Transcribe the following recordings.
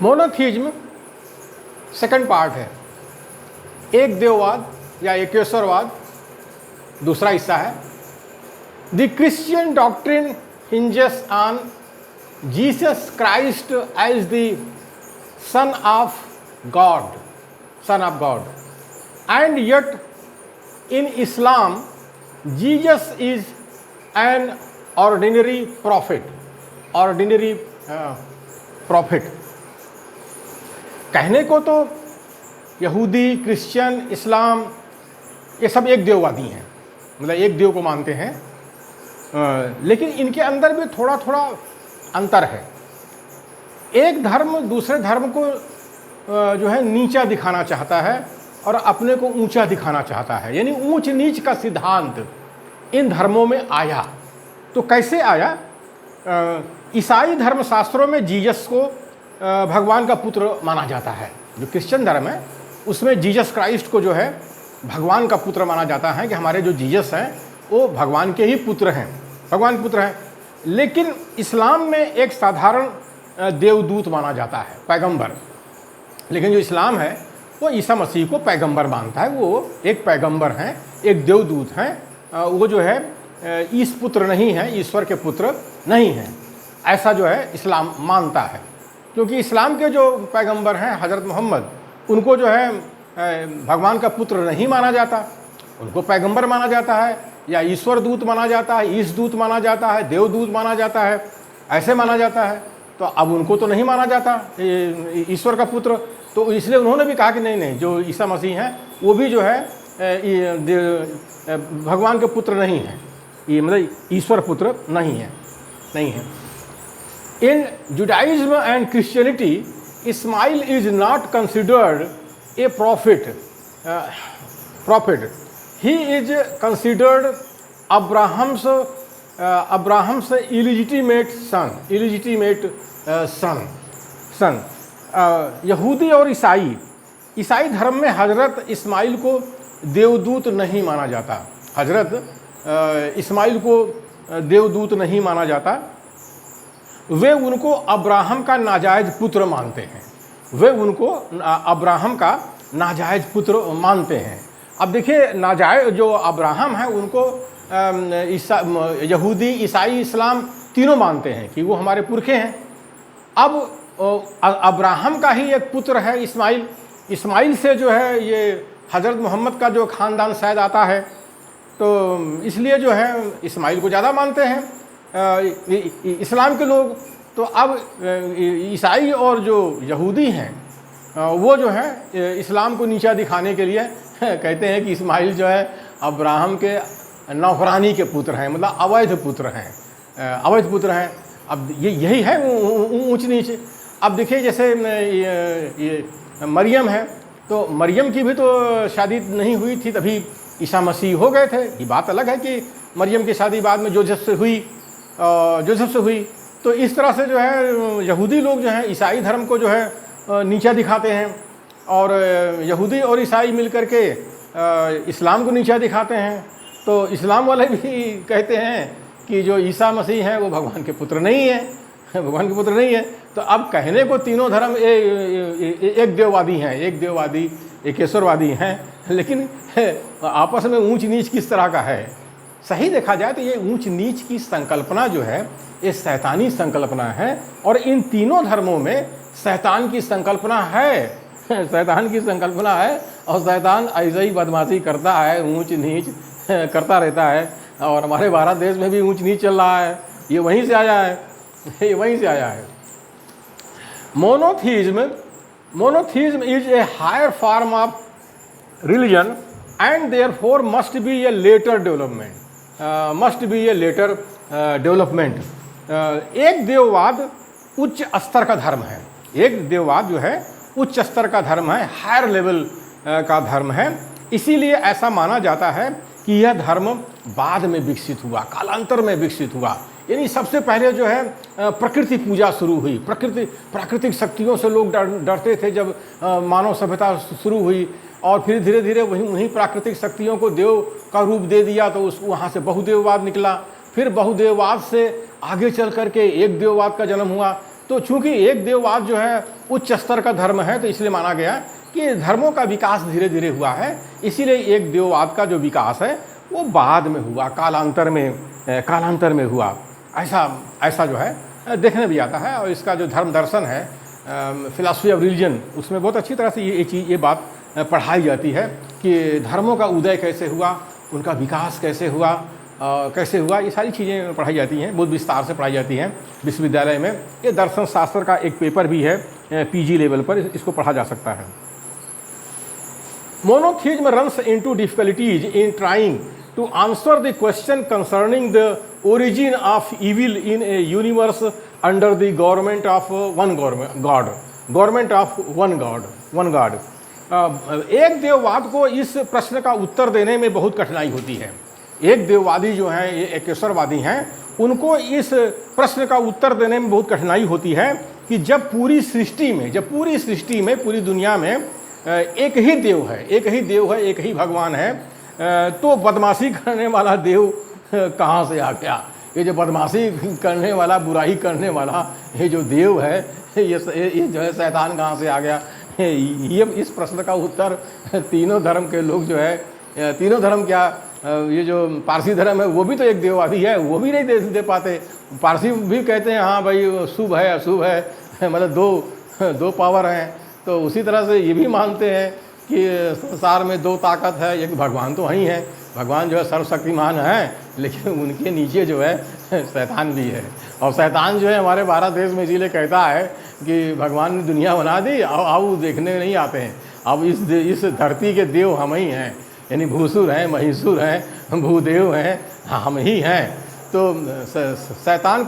Monotheism second part है। एक देववाद या एकेश्वरवाद दूसरा हिस्सा है। The Christian doctrine hinges on Jesus Christ as the Son of God, and yet in Islam Jesus is an ordinary prophet, कहने को तो यहूदी, क्रिश्चियन, इस्लाम ये सब एक देववादी हैं, मतलब एक देव को मानते हैं, लेकिन इनके अंदर भी थोड़ा थोड़ा अंतर है। एक धर्म दूसरे धर्म को जो है नीचा दिखाना चाहता है और अपने को ऊंचा दिखाना चाहता है, यानी ऊंच नीच का सिद्धांत इन धर्मों में आया। तो कैसे आया? ईसाई धर्मशास्त्रों में जीसस को भगवान का पुत्र माना जाता है। जो क्रिश्चियन धर्म है उसमें जीसस क्राइस्ट को जो है भगवान का पुत्र माना जाता है, कि हमारे जो जीसस हैं वो भगवान के ही पुत्र हैं, भगवान पुत्र हैं। लेकिन इस्लाम में एक साधारण देवदूत माना जाता है, पैगंबर। लेकिन जो इस्लाम है वो ईसा मसीह को पैगंबर मानता है, वो एक पैगंबर हैं, एक देवदूत हैं, वो जो है ईश पुत्र नहीं है, ईश्वर के पुत्र नहीं हैं, ऐसा जो है इस्लाम मानता है। क्योंकि इस्लाम के जो पैगंबर हैं हज़रत मोहम्मद, उनको जो है भगवान का पुत्र नहीं माना जाता, उनको पैगंबर माना जाता है, या ईश्वर दूत माना जाता है, ईश दूत माना जाता है, देवदूत माना जाता है, ऐसे माना जाता है। तो अब उनको तो नहीं माना जाता ईश्वर का पुत्र, तो इसलिए उन्होंने भी कहा कि नहीं नहीं, जो ईसा मसीह हैं वो भी जो है भगवान के पुत्र नहीं है, ये मतलब ईश्वर पुत्र नहीं है। In Judaism and Christianity Ishmael is not considered a prophet. He is considered Abraham's illegitimate son. यहूदी और ईसाई धर्म में हजरत इस्माइल को देवदूत नहीं माना जाता, हजरत इस्माइल को देवदूत नहीं माना जाता। वे उनको अब्राहम का नाजायज पुत्र मानते हैं, वे उनको अब्राहम का नाजायज पुत्र मानते हैं। अब देखिए, नाजायज जो अब्राहम है उनको यहूदी, ईसाई, इस्लाम तीनों मानते हैं कि वो हमारे पुरखे हैं। अब अब्राहम का ही एक पुत्र है इस्माइल से जो है ये हज़रत मोहम्मद का जो ख़ानदान शायद आता है, तो इसलिए जो है इस्माइल को ज़्यादा मानते हैं इस्लाम के लोग। तो अब ईसाई और जो यहूदी हैं वो जो है इस्लाम को नीचा दिखाने के लिए कहते हैं कि इस्माइल जो है अब्राहम के नौकरानी के पुत्र हैं, मतलब अवैध पुत्र हैं। अब यही है ऊंच नीच। अब देखिए, जैसे ये मरियम है, तो मरियम की भी तो शादी नहीं हुई थी, तभी ईसा मसीह हो गए थे। ये बात अलग है कि मरियम की शादी बाद में जोसेफ से हुई। तो इस तरह से जो है यहूदी लोग जो हैं ईसाई धर्म को जो है नीचा दिखाते हैं, और यहूदी और ईसाई मिलकर के इस्लाम को नीचा दिखाते हैं। तो इस्लाम वाले भी कहते हैं कि जो ईसा मसीह हैं वो भगवान के पुत्र नहीं है। तो अब कहने को तीनों धर्म एक देववादी हैं, एक ईश्वरवादी हैं, लेकिन आपस में ऊंच नीच किस तरह का है? सही देखा जाए तो ये ऊंच नीच की संकल्पना जो है ये शैतानी संकल्पना है, और इन तीनों धर्मों में शैतान की संकल्पना है और शैतान ऐसे ही बदमाशी करता है, ऊंच नीच करता रहता है। और हमारे भारत देश में भी ऊंच नीच चल रहा है, ये वहीं से आया है। Monotheism is a higher form of religion and therefore must be a later development. एक देववाद उच्च स्तर का धर्म है, एक देववाद जो है उच्च स्तर का धर्म है, हायर लेवल का धर्म है। इसीलिए ऐसा माना जाता है कि यह धर्म बाद में विकसित हुआ, कालांतर में विकसित हुआ। यानी सबसे पहले जो है प्रकृति पूजा शुरू हुई, प्राकृतिक शक्तियों से लोग डरते थे जब मानव सभ्यता शुरू हुई, और फिर धीरे धीरे वहीं प्राकृतिक शक्तियों को देव का रूप दे दिया, तो वहाँ से बहुदेववाद निकला। फिर बहुदेववाद से आगे चल करके एक देववाद का जन्म हुआ। तो चूंकि एक देववाद जो है उच्च स्तर का धर्म है, तो इसलिए माना गया कि धर्मों का विकास धीरे धीरे हुआ है, इसीलिए एक देववाद का जो विकास है वो बाद में हुआ, कालांतर में हुआ। ऐसा जो है देखने भी आता है। और इसका जो धर्म दर्शन है, फिलॉसफी ऑफ रिलीजन, उसमें बहुत अच्छी तरह से ये बात पढ़ाई जाती है कि धर्मों का उदय कैसे हुआ, उनका विकास कैसे हुआ, ये सारी चीज़ें पढ़ाई जाती हैं, बहुत विस्तार से पढ़ाई जाती हैं विश्वविद्यालय में। ये दर्शन शास्त्र का एक पेपर भी है पीजी लेवल पर, इसको पढ़ा जा सकता है। Monotheism runs into difficulties in trying to answer the question concerning the origin of evil in a universe under the government of one God. एक देववाद को इस प्रश्न का उत्तर देने में बहुत कठिनाई होती है। एक देववादी जो हैं, ये एकेश्वरवादी हैं, उनको इस प्रश्न का उत्तर देने में बहुत कठिनाई होती है कि जब पूरी सृष्टि में पूरी दुनिया में एक ही देव है, एक ही भगवान है, तो बदमाशी करने वाला देव कहाँ से आ गया? ये जो बदमाशी करने वाला, बुराई करने वाला ये जो देव है, ये जो है शैतान कहाँ से आ गया? ये इस प्रश्न का उत्तर तीनों धर्म के लोग जो है, तीनों धर्म क्या, ये जो पारसी धर्म है वो भी तो एक देववादी है, वो भी नहीं दे पाते। पारसी भी कहते हैं हाँ भाई शुभ है अशुभ है, मतलब दो पावर हैं। तो उसी तरह से ये भी मानते हैं कि संसार में दो ताकत है, एक भगवान तो वही है, भगवान जो है सर्वशक्तिमान है, लेकिन उनके नीचे जो है शैतान भी है। और शैतान जो है हमारे भारत देश में इसीलिए कहता है कि भगवान ने दुनिया बना दी, अब देखने नहीं आते हैं, अब इस धरती के देव हम ही हैं, यानी भूसुर हैं, महिषुर हैं, भूदेव हैं, हम ही हैं। तो शैतान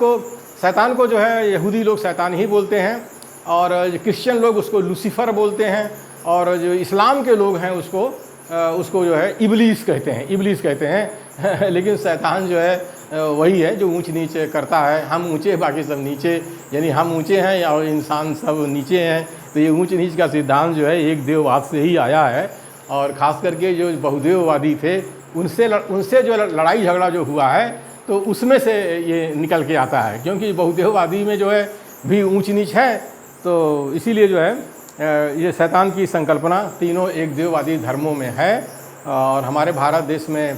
को जो है यहूदी लोग शैतान ही बोलते हैं, और क्रिश्चियन लोग उसको लूसीफर बोलते हैं, और जो इस्लाम के लोग हैं उसको जो है इबलीस कहते हैं। लेकिन शैतान जो है वही है जो ऊंच नीच करता है। हम ऊंचे बाकी सब नीचे, यानी हम ऊंचे हैं और इंसान सब नीचे हैं। तो ये ऊंच नीच का सिद्धांत जो है एक देववाद से ही आया है। और ख़ास करके जो बहुदेववादी थे उनसे जो लड़ाई झगड़ा जो हुआ है, तो उसमें से ये निकल के आता है, क्योंकि बहुदेववादी में जो है भी ऊंच नीच है। तो इसीलिए जो है ये शैतान की संकल्पना तीनों एक देववादी धर्मों में है। और हमारे भारत देश में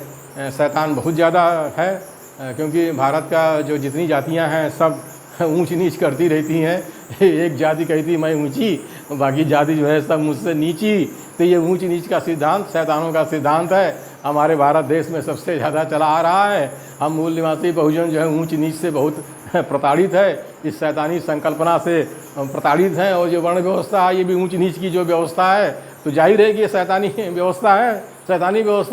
शैतान बहुत ज़्यादा है, क्योंकि भारत का जो जितनी जातियां हैं सब ऊंच नीच करती रहती हैं। एक जाति कहती मैं ऊंची, बाकी जाति जो है सब मुझसे नीची। तो ये ऊंच नीच का सिद्धांत शैतानों का सिद्धांत है, हमारे भारत देश में सबसे ज़्यादा चला आ रहा है। हम मूल निवासी बहुजन जो है ऊंच नीच से बहुत प्रताड़ित है, इस शैतानी संकल्पना से प्रताड़ित हैं। और जो वर्ण व्यवस्था है ये भी ऊंच नीच की जो व्यवस्था है, तो जाहिर है कि ये शैतानी व्यवस्था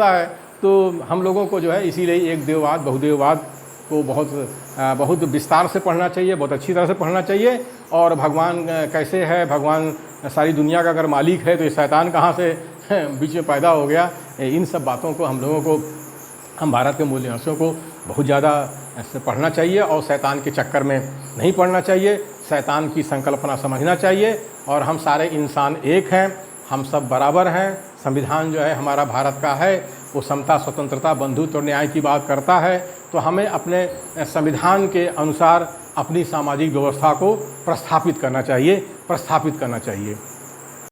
है। तो हम लोगों को जो है इसीलिए एक देववाद बहुदेववाद को बहुत विस्तार से पढ़ना चाहिए, बहुत अच्छी तरह से पढ़ना चाहिए। और भगवान कैसे है, भगवान सारी दुनिया का अगर मालिक है तो ये शैतान कहाँ से बीच में पैदा हो गया, इन सब बातों को हम भारत के मूल निवासियों को बहुत ज़्यादा ऐसे पढ़ना चाहिए और शैतान के चक्कर में नहीं पड़ना चाहिए। शैतान की संकल्पना समझना चाहिए और हम सारे इंसान एक हैं, हम सब बराबर हैं। संविधान जो है हमारा भारत का है वो समता, स्वतंत्रता, बंधुत्व और न्याय की बात करता है। तो हमें अपने संविधान के अनुसार अपनी सामाजिक व्यवस्था को प्रस्थापित करना चाहिए।